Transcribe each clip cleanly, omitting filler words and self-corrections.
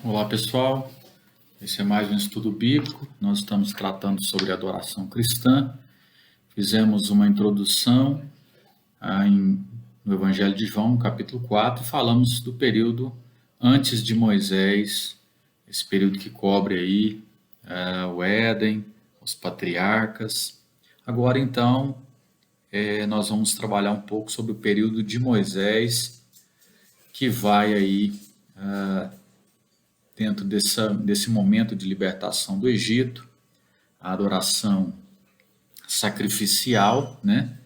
Olá pessoal, esse é mais um estudo bíblico. Nós estamos tratando sobre adoração cristã. Fizemos uma introdução no Evangelho de João, capítulo 4, e falamos do período antes de Moisés, esse período que cobre aí o Éden, os patriarcas. Agora então nós vamos trabalhar um pouco sobre o período de Moisés, que vai aí dentro desse momento de libertação do Egito, a adoração sacrificial, né?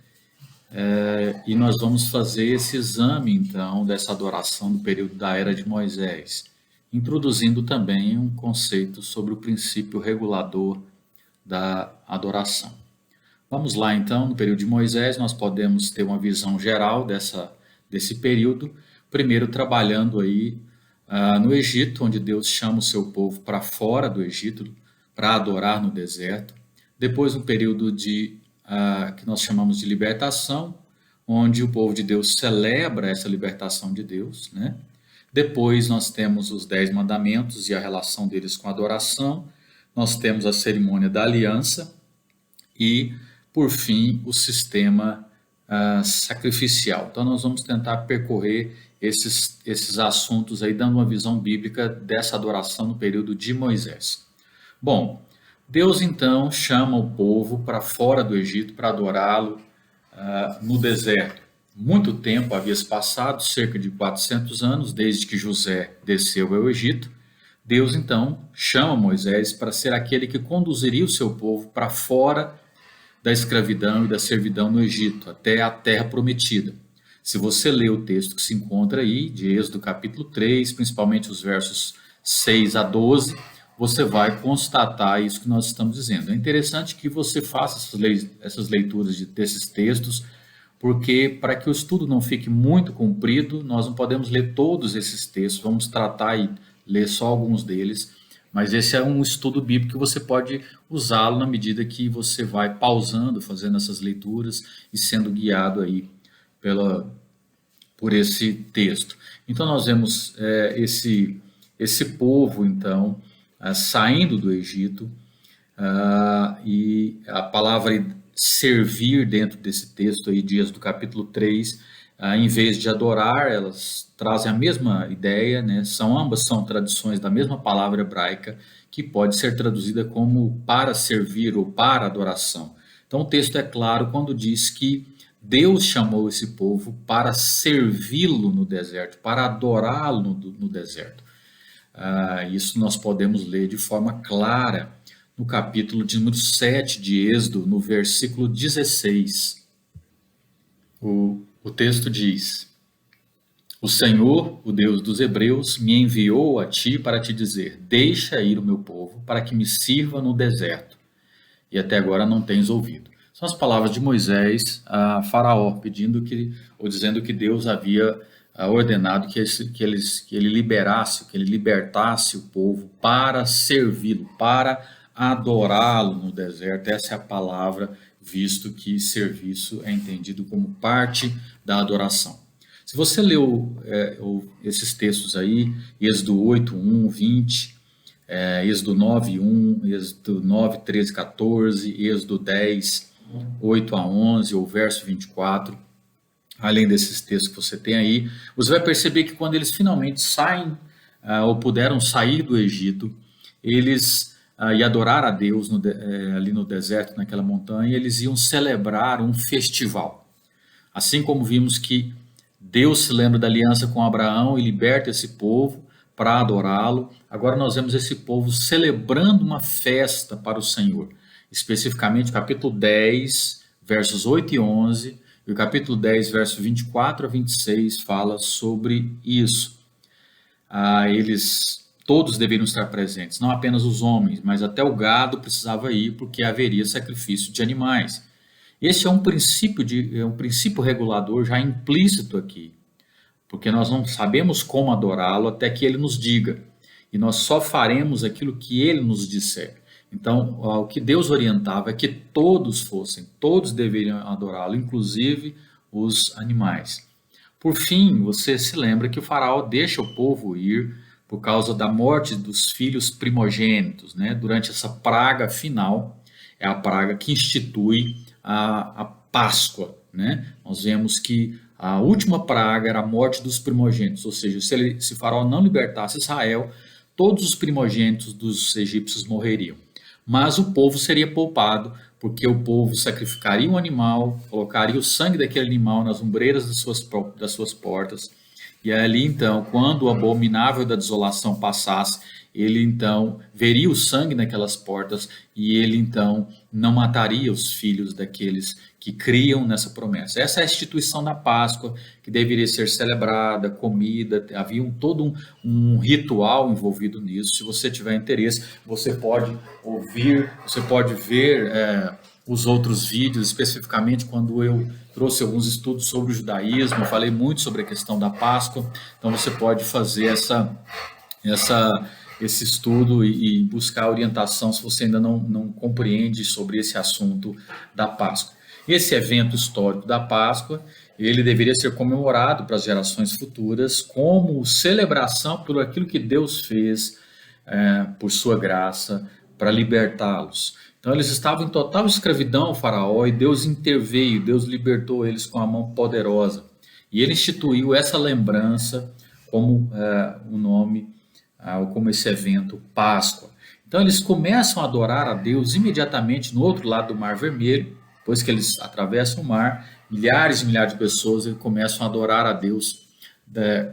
E nós vamos fazer esse exame, então, dessa adoração do período da Era de Moisés, introduzindo também um conceito sobre o princípio regulador da adoração. Vamos lá, então, no período de Moisés, nós podemos ter uma visão geral desse período, primeiro trabalhando aí no Egito, onde Deus chama o seu povo para fora do Egito, para adorar no deserto. Depois, um período que nós chamamos de libertação, onde o povo de Deus celebra essa libertação de Deus, né? Depois, nós temos os 10 mandamentos e a relação deles com a adoração. Nós temos a cerimônia da aliança e, por fim, o sistema sacrificial. Então, nós vamos tentar percorrer esses assuntos aí, dando uma visão bíblica dessa adoração no período de Moisés. Bom, Deus então chama o povo para fora do Egito para adorá-lo no deserto. Muito tempo havia se passado, cerca de 400 anos, desde que José desceu ao Egito. Deus então chama Moisés para ser aquele que conduziria o seu povo para fora da escravidão e da servidão no Egito, até a terra prometida. Se você ler o texto que se encontra aí, de Êxodo capítulo 3, principalmente os versos 6 a 12, você vai constatar isso que nós estamos dizendo. É interessante que você faça essas leituras desses textos, porque para que o estudo não fique muito comprido, nós não podemos ler todos esses textos, vamos tratar e ler só alguns deles, mas esse é um estudo bíblico que você pode usá-lo na medida que você vai pausando, fazendo essas leituras e sendo guiado aí por esse texto. Então nós vemos esse povo então saindo do Egito e a palavra servir dentro desse texto aí, Dias do capítulo 3, em vez de adorar, elas trazem a mesma ideia, né? Ambas são tradições da mesma palavra hebraica, que pode ser traduzida como para servir ou para adoração. Então o texto é claro quando diz que Deus chamou esse povo para servi-lo no deserto, para adorá-lo no deserto. Isso nós podemos ler de forma clara no capítulo de número 7 de Êxodo, no versículo 16. O texto diz: O Senhor, o Deus dos Hebreus, me enviou a ti para te dizer: deixa ir o meu povo para que me sirva no deserto. E até agora não tens ouvido. São as palavras de Moisés a Faraó, dizendo que Deus havia ordenado que ele libertasse o povo para servi-lo, para adorá-lo no deserto. Essa é a palavra, visto que serviço é entendido como parte da adoração. Se você leu esses textos aí, Êxodo 8, 1, 20, Êxodo 9, 1, Êxodo 9, 13, 14, Êxodo 10, 8 a 11, ou verso 24, além desses textos que você tem aí, você vai perceber que quando eles finalmente saem, ou puderam sair do Egito, eles e adorar a Deus ali no deserto, naquela montanha, eles iam celebrar um festival. Assim como vimos que Deus se lembra da aliança com Abraão e liberta esse povo para adorá-lo, agora nós vemos esse povo celebrando uma festa para o Senhor. Especificamente o capítulo 10, versos 8 e 11, e o capítulo 10, versos 24 a 26, fala sobre isso. Eles todos deveriam estar presentes, não apenas os homens, mas até o gado precisava ir, porque haveria sacrifício de animais. Esse é um princípio regulador já implícito aqui, porque nós não sabemos como adorá-lo até que ele nos diga, e nós só faremos aquilo que ele nos disser. Então, o que Deus orientava é que todos deveriam adorá-lo, inclusive os animais. Por fim, você se lembra que o faraó deixa o povo ir por causa da morte dos filhos primogênitos, né? Durante essa praga final, é a praga que institui a Páscoa, né? Nós vemos que a última praga era a morte dos primogênitos, ou seja, se Faraó não libertasse Israel, todos os primogênitos dos egípcios morreriam. Mas o povo seria poupado, porque o povo sacrificaria um animal, colocaria o sangue daquele animal nas ombreiras das suas portas, e ali então, quando o abominável da desolação passasse, ele então veria o sangue naquelas portas e ele então não mataria os filhos daqueles que criam nessa promessa. Essa é a instituição da Páscoa, que deveria ser celebrada, comida, havia todo um ritual envolvido nisso. Se você tiver interesse, você pode ouvir, você pode ver os outros vídeos, especificamente quando eu trouxe alguns estudos sobre o judaísmo, eu falei muito sobre a questão da Páscoa, então você pode fazer esse estudo e buscar orientação se você ainda não compreende sobre esse assunto da Páscoa. Esse evento histórico da Páscoa, ele deveria ser comemorado para as gerações futuras como celebração por aquilo que Deus fez por sua graça para libertá-los. Então eles estavam em total escravidão ao Faraó e Deus interveio, Deus libertou eles com a mão poderosa. E ele instituiu essa lembrança como o nome, como esse evento Páscoa. Então eles começam a adorar a Deus imediatamente no outro lado do Mar Vermelho, depois que eles atravessam o mar, milhares e milhares de pessoas começam a adorar a Deus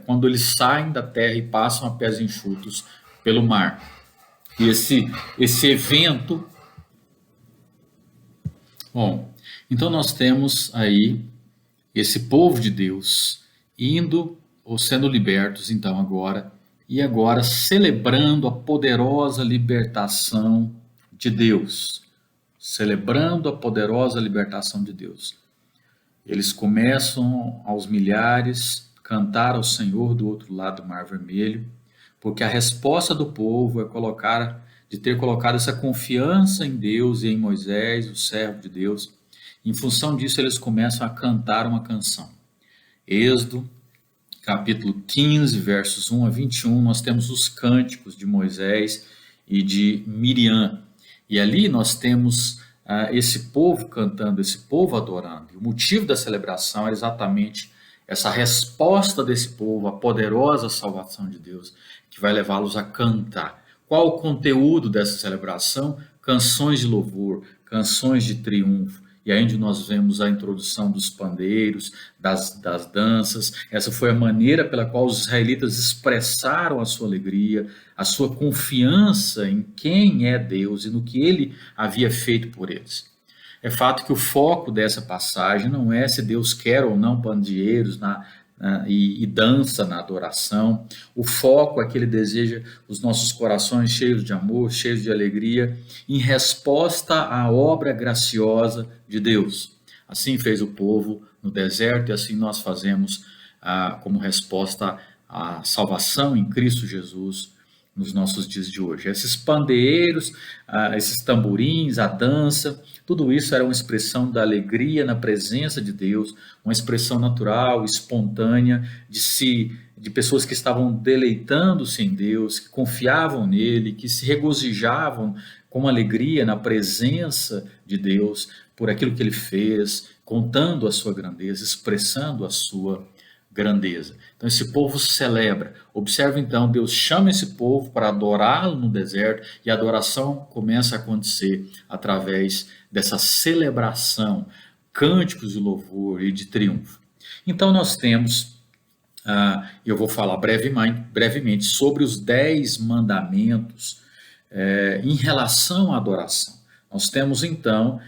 quando eles saem da terra e passam a pés enxutos pelo mar. E esse evento... Bom, então nós temos aí esse povo de Deus indo ou sendo libertos, então agora celebrando a poderosa libertação de Deus. Celebrando a poderosa libertação de Deus. Eles começam aos milhares cantar ao Senhor do outro lado do Mar Vermelho, porque a resposta do povo de ter colocado essa confiança em Deus e em Moisés, o servo de Deus. Em função disso, eles começam a cantar uma canção. Êxodo, capítulo 15, versos 1 a 21, nós temos os cânticos de Moisés e de Miriam. E ali nós temos esse povo cantando, esse povo adorando. E o motivo da celebração é exatamente essa resposta desse povo, a poderosa salvação de Deus, que vai levá-los a cantar. Qual o conteúdo dessa celebração? Canções de louvor, canções de triunfo. E aí onde nós vemos a introdução dos pandeiros, das danças. Essa foi a maneira pela qual os israelitas expressaram a sua alegria, a sua confiança em quem é Deus e no que ele havia feito por eles. É fato que o foco dessa passagem não é se Deus quer ou não pandeiros e dança na adoração. O foco é que ele deseja os nossos corações cheios de amor, cheios de alegria, em resposta à obra graciosa de Deus. Assim fez o povo no deserto e assim nós fazemos como resposta à salvação em Cristo Jesus nos nossos dias de hoje. Esses pandeeiros, esses tamborins, a dança, tudo isso era uma expressão da alegria na presença de Deus, uma expressão natural, espontânea de pessoas que estavam deleitando-se em Deus, que confiavam nele, que se regozijavam com alegria na presença de Deus por aquilo que ele fez, contando a sua grandeza, expressando a sua grandeza. Então esse povo celebra. Observe então, Deus chama esse povo para adorá-lo no deserto e a adoração começa a acontecer através dessa celebração, cânticos de louvor e de triunfo. Então nós temos, eu vou falar brevemente sobre os 10 mandamentos em relação à adoração. Nós temos então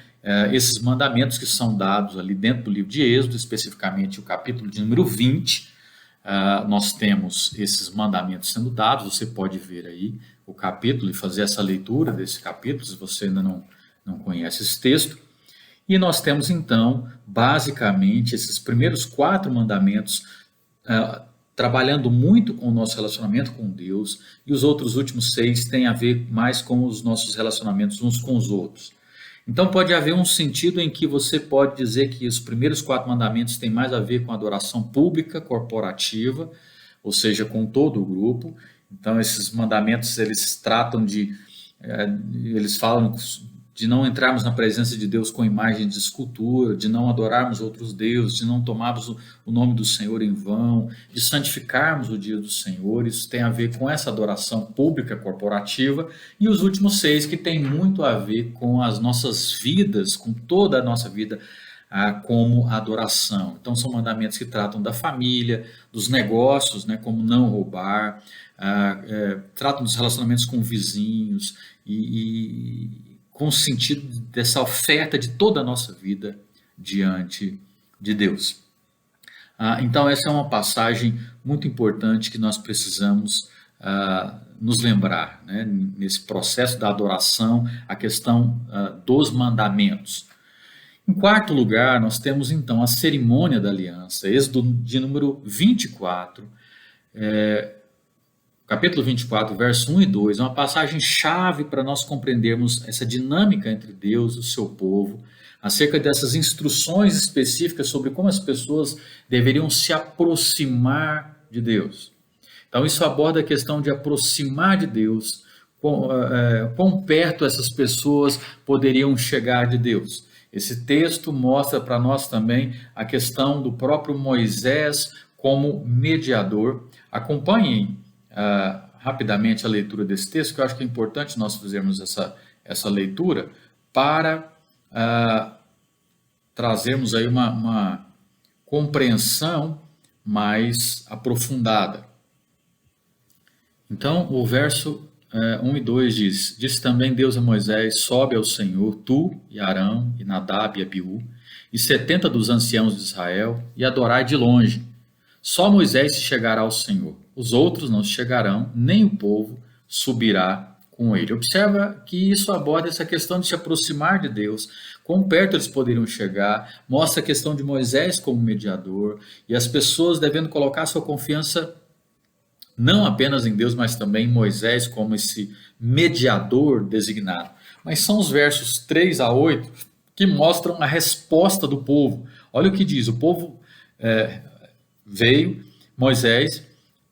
esses mandamentos que são dados ali dentro do livro de Êxodo, especificamente o capítulo de número 20, nós temos esses mandamentos sendo dados, você pode ver aí o capítulo e fazer essa leitura desse capítulo, se você ainda não conhece esse texto. E nós temos então, basicamente, esses primeiros 4 mandamentos trabalhando muito com o nosso relacionamento com Deus, e os outros últimos 6 têm a ver mais com os nossos relacionamentos uns com os outros. Então pode haver um sentido em que você pode dizer que os primeiros 4 mandamentos têm mais a ver com a adoração pública, corporativa, ou seja, com todo o grupo, Então, esses mandamentos, eles tratam eles falam de não entrarmos na presença de Deus com imagem de escultura, de não adorarmos outros deuses, de não tomarmos o nome do Senhor em vão, de santificarmos o dia do Senhor. Isso tem a ver com essa adoração pública, corporativa. E os últimos 6, que tem muito a ver com as nossas vidas, com toda a nossa vida, como adoração. Então, são mandamentos que tratam da família, dos negócios, né, como não roubar, tratam dos relacionamentos com vizinhos e com o sentido dessa oferta de toda a nossa vida diante de Deus. Então, essa é uma passagem muito importante que nós precisamos nos lembrar, né, nesse processo da adoração, a questão dos mandamentos. Em quarto lugar, nós temos então a cerimônia da aliança, Êxodo de número 24, capítulo 24, verso 1 e 2, é uma passagem chave para nós compreendermos essa dinâmica entre Deus e o seu povo, acerca dessas instruções específicas sobre como as pessoas deveriam se aproximar de Deus. Então, isso aborda a questão de aproximar de Deus, quão perto essas pessoas poderiam chegar de Deus. Esse texto mostra para nós também a questão do próprio Moisés como mediador. Acompanhem rapidamente a leitura desse texto, que eu acho que é importante nós fazermos essa leitura para trazermos aí uma compreensão mais aprofundada. Então, o verso 1 e 2 diz: Disse também Deus a Moisés: Sobe ao Senhor, tu e Arão, e Nadab e Abiú, e 70 dos anciãos de Israel, e adorai de longe. Só Moisés se chegará ao Senhor. Os outros não se chegarão, nem o povo subirá com ele. Observa que isso aborda essa questão de se aproximar de Deus, quão perto eles poderiam chegar, mostra a questão de Moisés como mediador, e as pessoas devendo colocar sua confiança não apenas em Deus, mas também em Moisés como esse mediador designado. Mas são os versos 3 a 8 que mostram a resposta do povo. Olha o que diz: o povo veio, Moisés,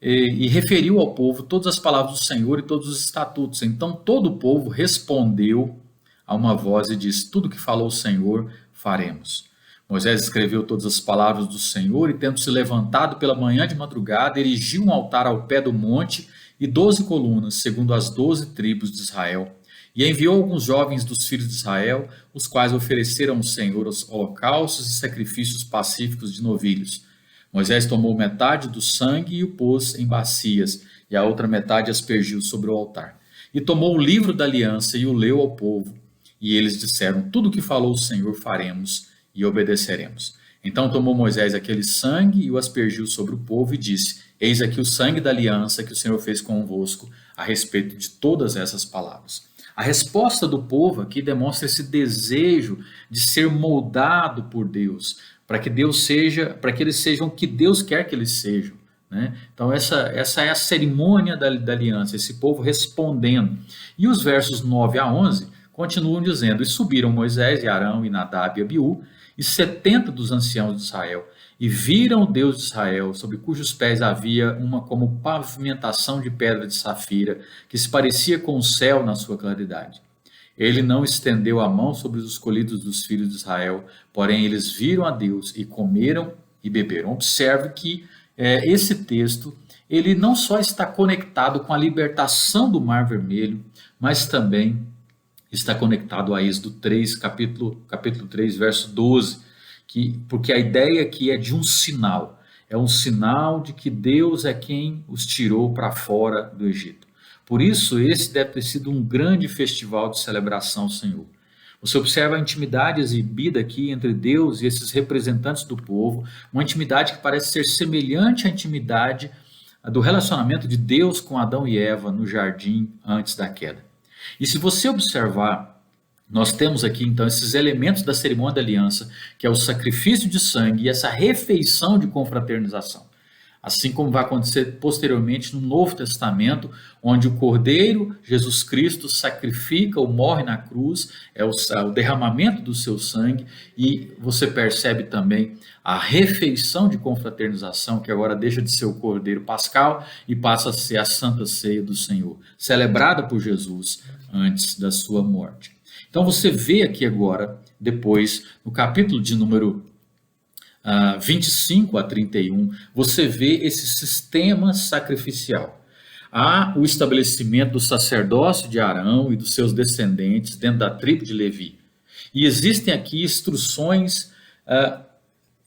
e referiu ao povo todas as palavras do Senhor e todos os estatutos. Então todo o povo respondeu a uma voz e disse: Tudo que falou o Senhor, faremos. Moisés escreveu todas as palavras do Senhor e, tendo se levantado pela manhã de madrugada, erigiu um altar ao pé do monte e 12 colunas, segundo as 12 tribos de Israel. E enviou alguns jovens dos filhos de Israel, os quais ofereceram ao Senhor os holocaustos e sacrifícios pacíficos de novilhos. Moisés tomou metade do sangue e o pôs em bacias, e a outra metade aspergiu sobre o altar. E tomou o livro da aliança e o leu ao povo. E eles disseram: Tudo o que falou o Senhor faremos e obedeceremos. Então tomou Moisés aquele sangue e o aspergiu sobre o povo e disse: Eis aqui o sangue da aliança que o Senhor fez convosco a respeito de todas essas palavras. A resposta do povo aqui demonstra esse desejo de ser moldado por Deus, para que eles sejam o que Deus quer que eles sejam, né? Então essa é a cerimônia da aliança, esse povo respondendo. E os versos 9 a 11 continuam dizendo: E subiram Moisés e Arão e Nadab e Abiú e 70 dos anciãos de Israel, e viram o Deus de Israel, sobre cujos pés havia uma como pavimentação de pedra de safira, que se parecia com o céu na sua claridade. Ele não estendeu a mão sobre os escolhidos dos filhos de Israel, porém eles viram a Deus e comeram e beberam. Observe que esse texto, ele não só está conectado com a libertação do Mar Vermelho, mas também está conectado a Êxodo 3, capítulo 3, verso 12, porque a ideia aqui é de um sinal, é um sinal de que Deus é quem os tirou para fora do Egito. Por isso, esse deve ter sido um grande festival de celebração ao Senhor. Você observa a intimidade exibida aqui entre Deus e esses representantes do povo, uma intimidade que parece ser semelhante à intimidade do relacionamento de Deus com Adão e Eva no jardim antes da queda. E se você observar, nós temos aqui então esses elementos da cerimônia da aliança, que é o sacrifício de sangue e essa refeição de confraternização. Assim como vai acontecer posteriormente no Novo Testamento, onde o Cordeiro, Jesus Cristo, sacrifica ou morre na cruz, é o derramamento do seu sangue, e você percebe também a refeição de confraternização, que agora deixa de ser o Cordeiro Pascal e passa a ser a Santa Ceia do Senhor, celebrada por Jesus antes da sua morte. Então você vê aqui agora, depois, no capítulo de número 25 a 31, você vê esse sistema sacrificial. Há o estabelecimento do sacerdócio de Arão e dos seus descendentes dentro da tribo de Levi. E existem aqui instruções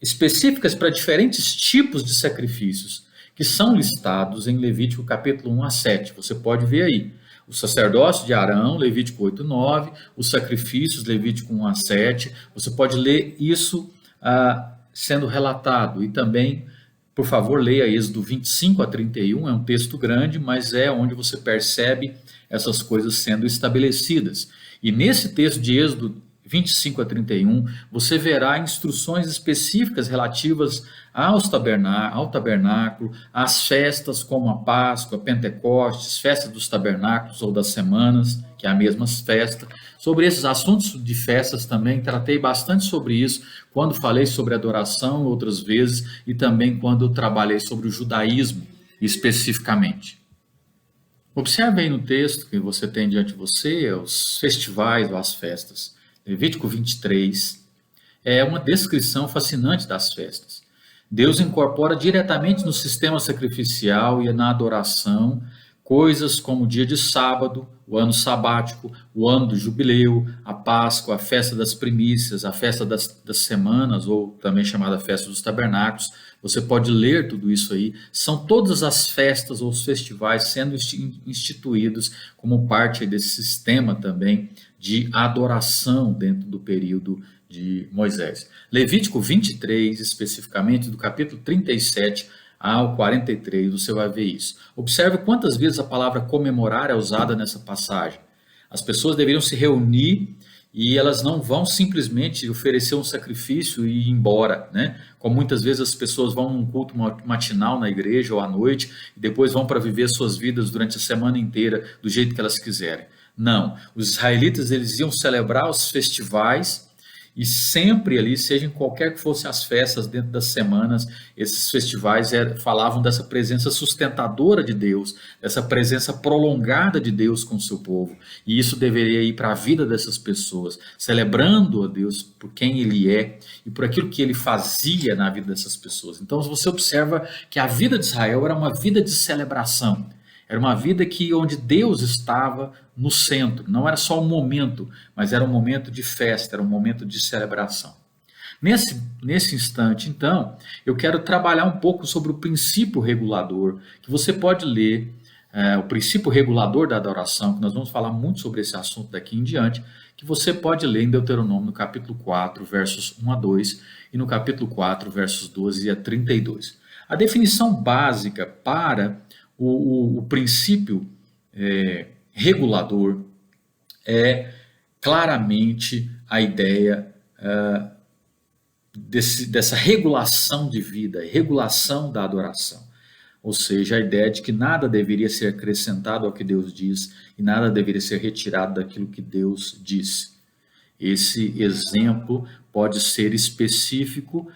específicas para diferentes tipos de sacrifícios, que são listados em Levítico capítulo 1 a 7. Você pode ver aí. O sacerdócio de Arão, Levítico 8, 9, os sacrifícios, Levítico 1 a 7. Você pode ler isso sendo relatado. E também, por favor, leia Êxodo 25 a 31. É um texto grande, mas é onde você percebe essas coisas sendo estabelecidas. E nesse texto de Êxodo 25 a 31, você verá instruções específicas relativas ao tabernáculo, às festas como a Páscoa, Pentecostes, festa dos tabernáculos ou das semanas, que é a mesma festa. Sobre esses assuntos de festas também, tratei bastante sobre isso quando falei sobre adoração outras vezes e também quando trabalhei sobre o judaísmo especificamente. Observe aí no texto que você tem diante de você os festivais ou as festas. Levítico 23 é uma descrição fascinante das festas. Deus incorpora diretamente no sistema sacrificial e na adoração coisas como o dia de sábado, o ano sabático, o ano do jubileu, a Páscoa, a festa das primícias, a festa das semanas, ou também chamada festa dos tabernáculos. Você pode ler tudo isso aí. São todas as festas ou os festivais sendo instituídos como parte desse sistema também de adoração dentro do período de Moisés. Levítico 23, especificamente do capítulo 37 ao 43, você vai ver isso. Observe quantas vezes a palavra comemorar é usada nessa passagem. As pessoas deveriam se reunir e elas não vão simplesmente oferecer um sacrifício e ir embora, né? Como muitas vezes as pessoas vão num culto matinal na igreja ou à noite e depois vão para viver suas vidas durante a semana inteira do jeito que elas quiserem. Não, os israelitas eles iam celebrar os festivais e sempre ali, seja em qualquer que fossem as festas dentro das semanas, esses festivais falavam dessa presença sustentadora de Deus, dessa presença prolongada de Deus com o seu povo. E isso deveria ir para a vida dessas pessoas, celebrando a Deus por quem Ele é e por aquilo que Ele fazia na vida dessas pessoas. Então você observa que a vida de Israel era uma vida de celebração. Era uma vida onde Deus estava no centro. Não era só um momento, mas era um momento de festa, era um momento de celebração. Nesse instante, então, eu quero trabalhar um pouco sobre o princípio regulador, que você pode ler, o princípio regulador da adoração, que nós vamos falar muito sobre esse assunto daqui em diante, que você pode ler em Deuteronômio, no capítulo 4, versos 1 a 2, e no capítulo 4, versos 12 a 32. A definição básica para o princípio regulador é claramente a ideia dessa regulação de vida, regulação da adoração. Ou seja, a ideia de que nada deveria ser acrescentado ao que Deus diz e nada deveria ser retirado daquilo que Deus disse. Esse exemplo pode ser específico,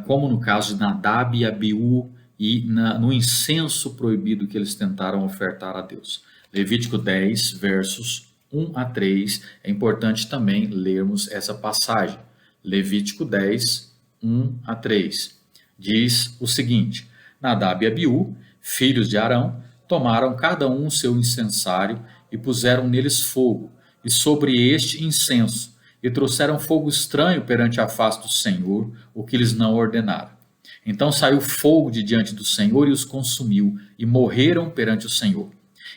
como no caso de Nadab e Abiú, e no incenso proibido que eles tentaram ofertar a Deus. Levítico 10, versos 1 a 3, é importante também lermos essa passagem. Levítico 10, 1 a 3, diz o seguinte: Nadab e Abiú, filhos de Arão, tomaram cada um o seu incensário e puseram neles fogo, e sobre este incenso, e trouxeram fogo estranho perante a face do Senhor, o que lhes não ordenaram. Então saiu fogo de diante do Senhor e os consumiu, e morreram perante o Senhor.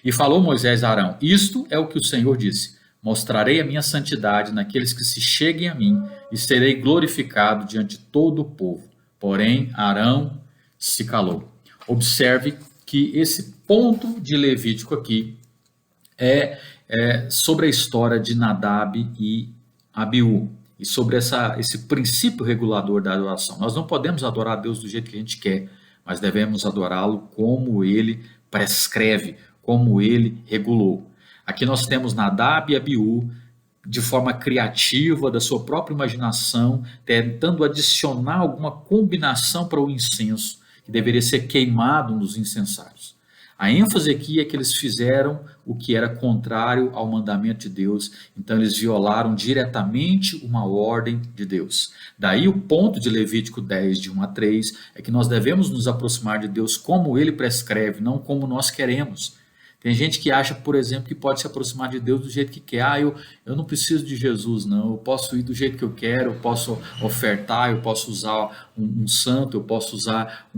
E falou Moisés a Arão: Isto é o que o Senhor disse: Mostrarei a minha santidade naqueles que se cheguem a mim, e serei glorificado diante de todo o povo. Porém, Arão se calou. Observe que esse ponto de Levítico aqui é sobre a história de Nadab e Abiú. E sobre esse princípio regulador da adoração. Nós não podemos adorar a Deus do jeito que a gente quer, mas devemos adorá-lo como ele prescreve, como ele regulou. Aqui nós temos Nadab e Abiú, de forma criativa, da sua própria imaginação, tentando adicionar alguma combinação para o incenso, que deveria ser queimado nos incensários. A ênfase aqui é que eles fizeram o que era contrário ao mandamento de Deus, então eles violaram diretamente uma ordem de Deus. Daí o ponto de Levítico 10, de 1 a 3, é que nós devemos nos aproximar de Deus como ele prescreve, não como nós queremos. Tem gente que acha, por exemplo, que pode se aproximar de Deus do jeito que quer. Eu não preciso de Jesus, não. Eu posso ir do jeito que eu quero, eu posso ofertar, eu posso usar um santo, eu posso usar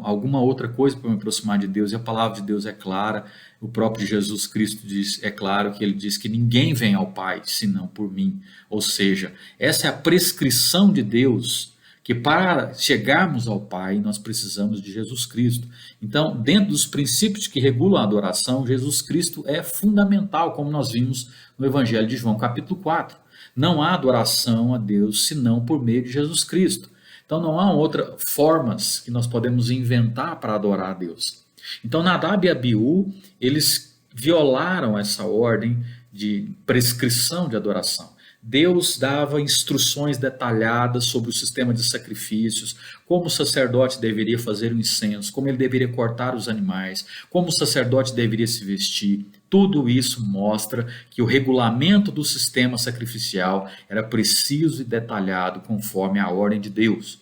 alguma outra coisa para me aproximar de Deus. E a palavra de Deus é clara. O próprio Jesus Cristo diz, é claro que ele diz que ninguém vem ao Pai senão por mim. Ou seja, essa é a prescrição de Deus, que para chegarmos ao Pai, nós precisamos de Jesus Cristo. Então, dentro dos princípios que regulam a adoração, Jesus Cristo é fundamental, como nós vimos no Evangelho de João, capítulo 4. Não há adoração a Deus senão por meio de Jesus Cristo. Então, não há outras formas que nós podemos inventar para adorar a Deus. Então, Nadab e Abiú, eles violaram essa ordem de prescrição de adoração. Deus dava instruções detalhadas sobre o sistema de sacrifícios, como o sacerdote deveria fazer o incenso, como ele deveria cortar os animais, como o sacerdote deveria se vestir. Tudo isso mostra que o regulamento do sistema sacrificial era preciso e detalhado conforme a ordem de Deus.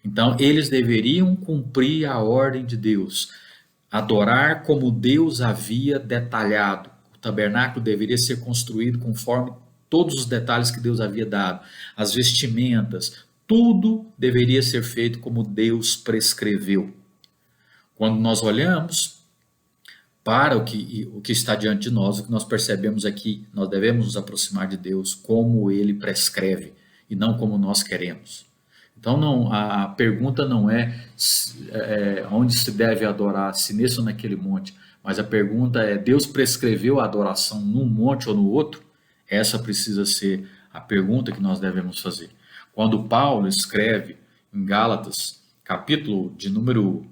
Então, eles deveriam cumprir a ordem de Deus, adorar como Deus havia detalhado. O tabernáculo deveria ser construído conforme todos os detalhes que Deus havia dado, as vestimentas, tudo deveria ser feito como Deus prescreveu. Quando nós olhamos para o que está diante de nós, o que nós percebemos é que nós devemos nos aproximar de Deus como Ele prescreve e não como nós queremos. Então a pergunta não é onde se deve adorar, se nesse ou naquele monte, mas a pergunta é: Deus prescreveu a adoração num monte ou no outro? Essa precisa ser a pergunta que nós devemos fazer. Quando Paulo escreve em Gálatas, capítulo de número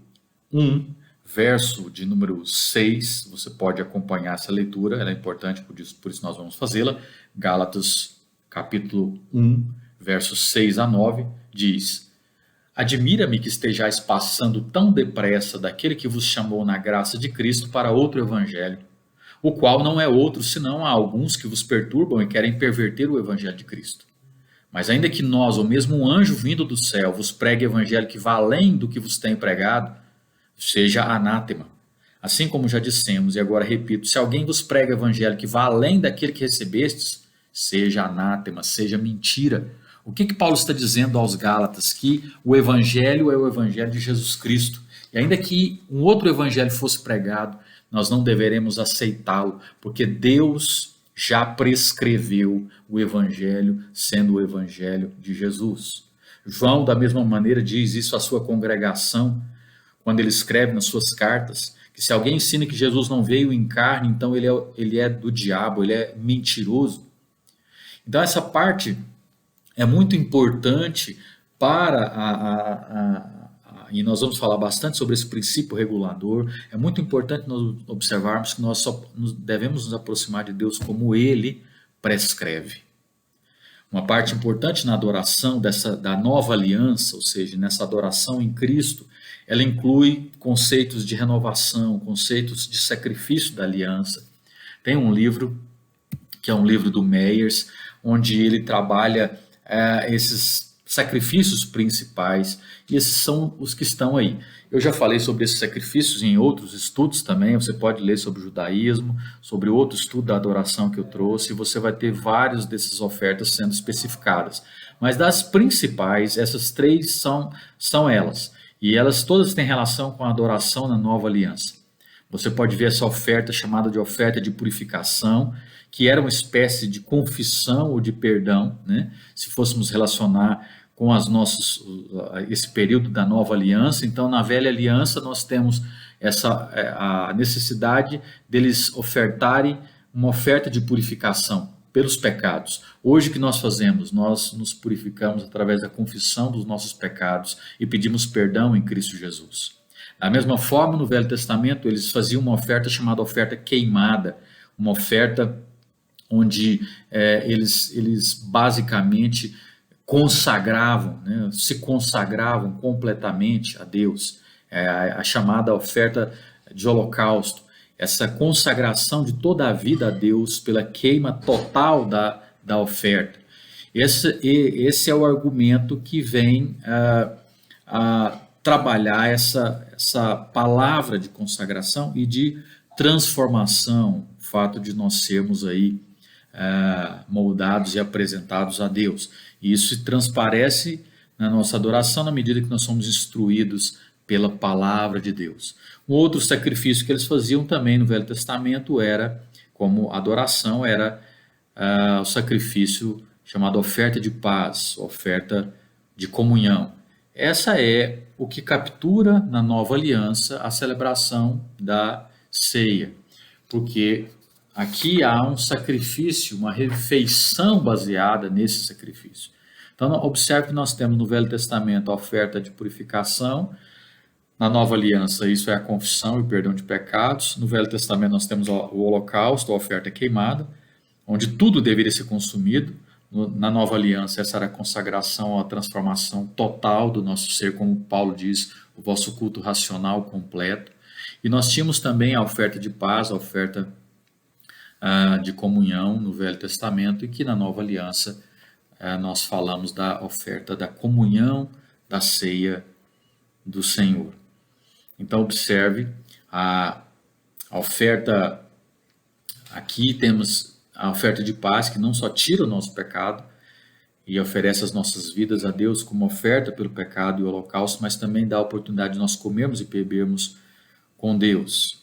1, verso de número 6, você pode acompanhar essa leitura, ela é importante, por isso nós vamos fazê-la. Gálatas, capítulo 1, versos 6 a 9, diz: Admira-me que estejais passando tão depressa daquele que vos chamou na graça de Cristo para outro evangelho, o qual não é outro senão há alguns que vos perturbam e querem perverter o evangelho de Cristo. Mas ainda que nós, ou mesmo um anjo vindo do céu, vos pregue evangelho que vá além do que vos tenho pregado, seja anátema. Assim como já dissemos, e agora repito, se alguém vos prega evangelho que vá além daquele que recebestes, seja anátema, seja mentira. O que Paulo está dizendo aos Gálatas? Que o evangelho é o evangelho de Jesus Cristo. E ainda que um outro evangelho fosse pregado, nós não deveremos aceitá-lo, porque Deus já prescreveu o evangelho sendo o evangelho de Jesus. João, da mesma maneira, diz isso à sua congregação, quando ele escreve nas suas cartas, que se alguém ensina que Jesus não veio em carne, então ele é do diabo, ele é mentiroso. Então essa parte é muito importante e nós vamos falar bastante sobre esse princípio regulador. É muito importante nós observarmos que nós só devemos nos aproximar de Deus como Ele prescreve. Uma parte importante na adoração da nova aliança, ou seja, nessa adoração em Cristo, ela inclui conceitos de renovação, conceitos de sacrifício da aliança. Tem um livro, que é um livro do Meyers, onde ele trabalha esses sacrifícios principais, e esses são os que estão aí. Eu já falei sobre esses sacrifícios em outros estudos também, você pode ler sobre o judaísmo, sobre outro estudo da adoração que eu trouxe, e você vai ter várias dessas ofertas sendo especificadas. Mas das principais, essas três são elas, e elas todas têm relação com a adoração na nova aliança. Você pode ver essa oferta chamada de oferta de purificação, que era uma espécie de confissão ou de perdão, né? Se fôssemos relacionar com esse período da nova aliança. Então, na velha aliança, nós temos a necessidade deles ofertarem uma oferta de purificação. pelos pecados. Hoje o que nós fazemos? Nós nos purificamos através da confissão dos nossos pecados e pedimos perdão em Cristo Jesus. Da mesma forma, no Velho Testamento, eles faziam uma oferta chamada oferta queimada, uma oferta onde eles basicamente consagravam, né, se consagravam completamente a Deus, a chamada oferta de holocausto, essa consagração de toda a vida a Deus pela queima total da oferta. Esse é o argumento que vem a trabalhar essa palavra de consagração e de transformação, o fato de nós sermos aí moldados e apresentados a Deus. E isso se transparece na nossa adoração na medida que nós somos instruídos pela palavra de Deus. Um outro sacrifício que eles faziam também no Velho Testamento era, como adoração, era o sacrifício chamado oferta de paz, oferta de comunhão. Essa é o que captura na nova aliança a celebração da ceia, porque aqui há um sacrifício, uma refeição baseada nesse sacrifício. Então, observe que nós temos no Velho Testamento a oferta de purificação, na nova aliança isso é a confissão e o perdão de pecados, no Velho Testamento nós temos o holocausto, a oferta queimada, onde tudo deveria ser consumido, na nova aliança essa era a consagração, a transformação total do nosso ser, como Paulo diz, o vosso culto racional completo, e nós tínhamos também a oferta de paz, a oferta de comunhão no Velho Testamento, e que na nova aliança nós falamos da oferta da comunhão, da ceia do Senhor. Então observe a oferta, aqui temos a oferta de paz, que não só tira o nosso pecado e oferece as nossas vidas a Deus como oferta pelo pecado e o holocausto, mas também dá a oportunidade de nós comermos e bebermos com Deus.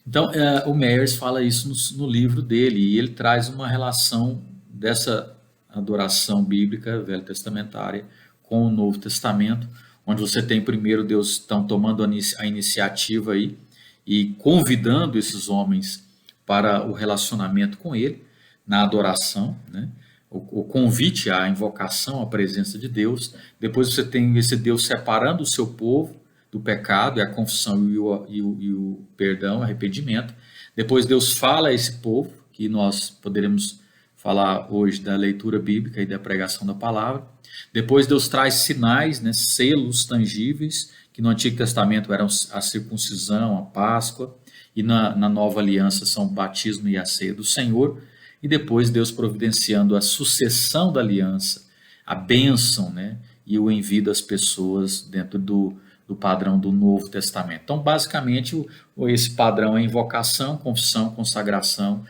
Então, o Myers fala isso no livro dele, e ele traz uma relação dessa adoração bíblica, velho testamentária, com o Novo Testamento, onde você tem primeiro Deus tomando a iniciativa aí e convidando esses homens para o relacionamento com ele, na adoração, né? O convite à invocação, à presença de Deus. Depois você tem esse Deus separando o seu povo do pecado, é a confissão e o perdão, o arrependimento. Depois Deus fala a esse povo, que nós poderemos falar hoje da leitura bíblica e da pregação da palavra. Depois Deus traz sinais, né, selos tangíveis, que no Antigo Testamento eram a circuncisão, a Páscoa, e na nova aliança são o batismo e a ceia do Senhor. E depois Deus providenciando a sucessão da aliança, a bênção, né, e o envio das pessoas dentro do padrão do Novo Testamento. Então, basicamente, esse padrão é invocação, confissão, consagração,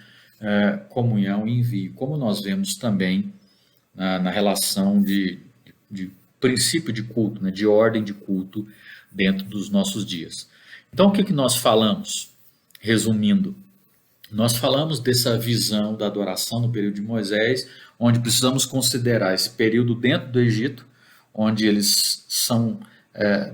comunhão e envio, como nós vemos também na relação de princípio de culto, né, de ordem de culto dentro dos nossos dias. Então, o que nós falamos? Resumindo, nós falamos dessa visão da adoração no período de Moisés, onde precisamos considerar esse período dentro do Egito, onde eles são,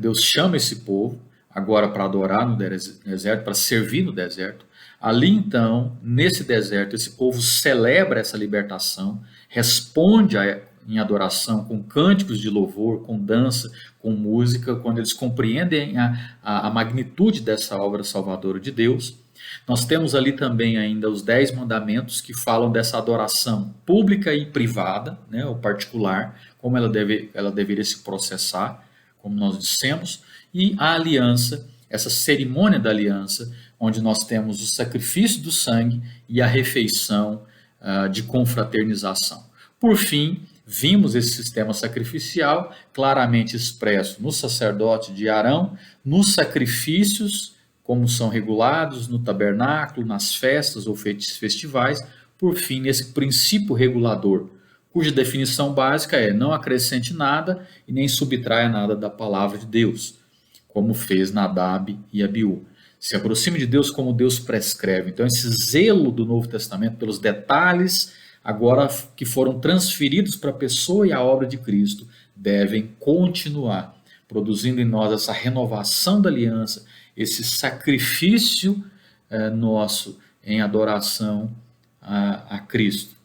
Deus chama esse povo agora para adorar no deserto, para servir no deserto. Ali então, nesse deserto, esse povo celebra essa libertação, responde em adoração com cânticos de louvor, com dança, com música, quando eles compreendem a magnitude dessa obra salvadora de Deus. Nós temos ali também ainda os 10 mandamentos que falam dessa adoração pública e privada, né, o particular, como ela deveria se processar, como nós dissemos, e a aliança, essa cerimônia da aliança, onde nós temos o sacrifício do sangue e a refeição de confraternização. Por fim, vimos esse sistema sacrificial claramente expresso no sacerdote de Arão, nos sacrifícios, como são regulados no tabernáculo, nas festas ou festivais, por fim, nesse princípio regulador, cuja definição básica é: não acrescente nada e nem subtraia nada da palavra de Deus, como fez Nadab e Abiú. Se aproxime de Deus como Deus prescreve. Então, esse zelo do Novo Testamento pelos detalhes, agora que foram transferidos para a pessoa e a obra de Cristo, devem continuar, produzindo em nós essa renovação da aliança, esse sacrifício nosso em adoração a Cristo.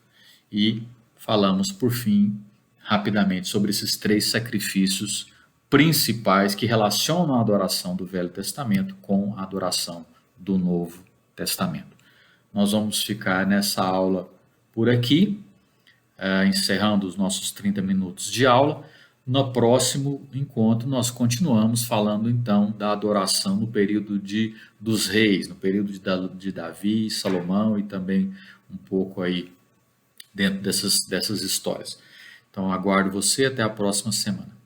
e falamos, por fim, rapidamente sobre esses 3 sacrifícios principais que relacionam a adoração do Velho Testamento com a adoração do Novo Testamento. Nós vamos ficar nessa aula por aqui, encerrando os nossos 30 minutos de aula. No próximo encontro, nós continuamos falando então da adoração no período dos reis, no período de Davi, Salomão e também um pouco aí dentro dessas histórias. Então, aguardo você até a próxima semana.